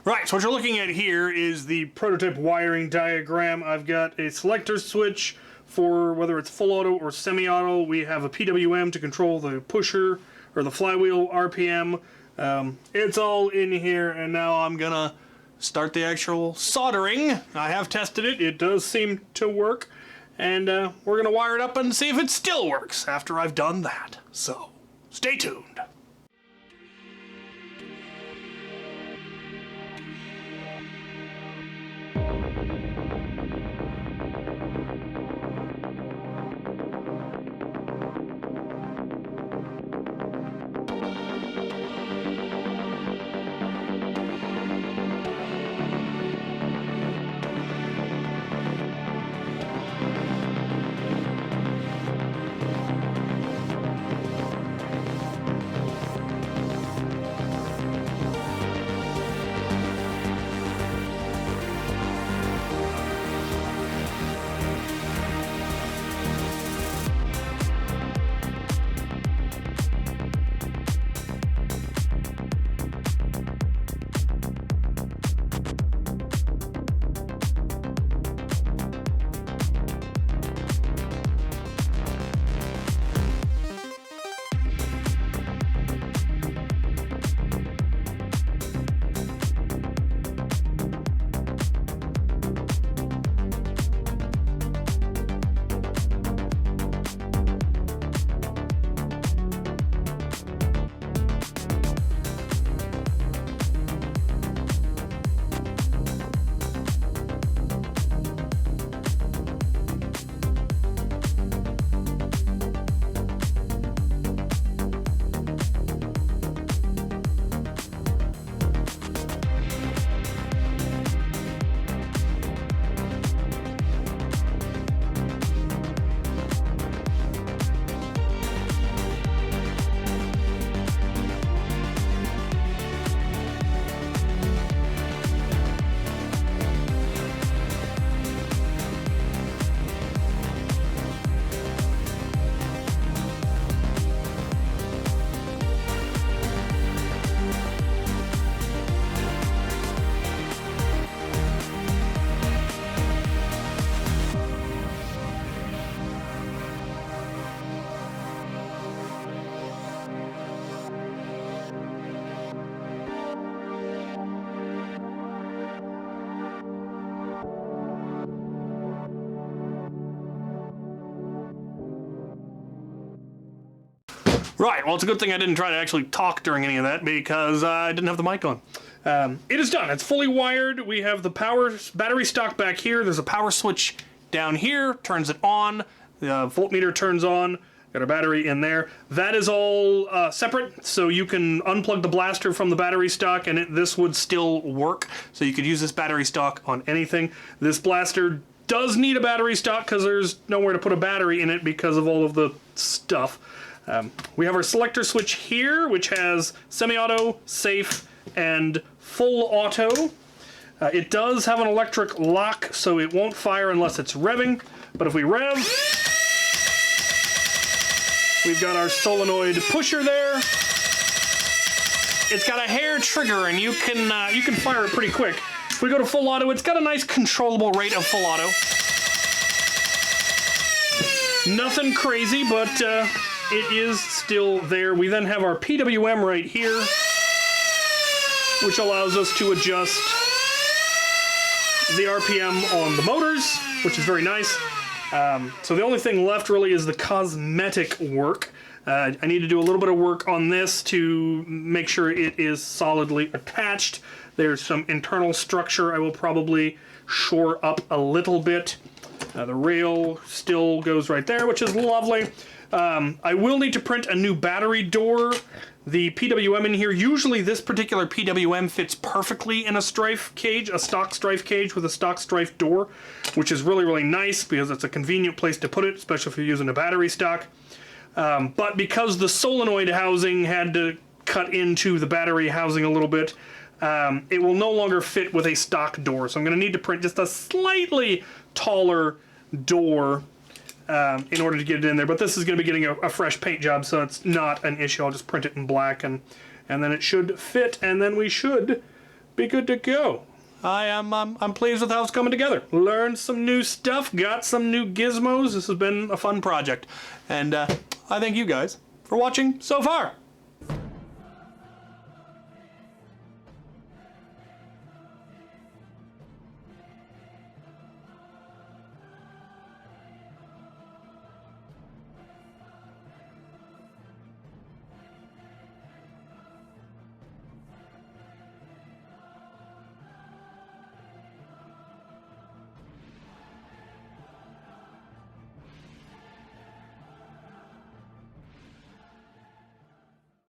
Right, so what you're looking at here is the prototype wiring diagram. I've got a selector switch for whether it's full auto or semi-auto. We have a PWM to control the pusher or the flywheel RPM. It's all in here, and now I'm gonna start the actual soldering. I have tested it. It does seem to work, and we're gonna wire it up and see if it still works after I've done that. So, stay tuned. Right, well, it's a good thing I didn't try to actually talk during any of that because I didn't have the mic on. It is done. It's fully wired. We have the battery stock back here. There's a power switch down here, turns it on. The voltmeter turns on. Got a battery in there. That is all separate, so you can unplug the blaster from the battery stock and this would still work. So you could use this battery stock on anything. This blaster does need a battery stock because there's nowhere to put a battery in it because of all of the stuff. We have our selector switch here, which has semi-auto, safe, and full auto. It does have an electric lock, so it won't fire unless it's revving. But if we rev, we've got our solenoid pusher there. It's got a hair trigger, and you can fire it pretty quick. If we go to full auto, it's got a nice controllable rate of full auto. Nothing crazy, but it is still there. We then have our PWM right here, which allows us to adjust the RPM on the motors, which is very nice. So the only thing left really is the cosmetic work. I need to do a little bit of work on this to make sure it is solidly attached. There's some internal structure I will probably shore up a little bit. The rail still goes right there, which is lovely. I will need to print a new battery door. The PWM in here, usually this particular PWM fits perfectly in a strife cage, a stock strife cage with a stock strife door, which is really, really nice because it's a convenient place to put it, especially if you're using a battery stock. But because the solenoid housing had to cut into the battery housing a little bit, it will no longer fit with a stock door. So I'm going to need to print just a slightly taller door in order to get it in there. But this is going to be getting a fresh paint job, so it's not an issue. I'll just print it in black, and then it should fit, and then we should be good to go. I'm pleased with how it's coming together. Learned some new stuff, got some new gizmos. This has been a fun project. And I thank you guys for watching so far.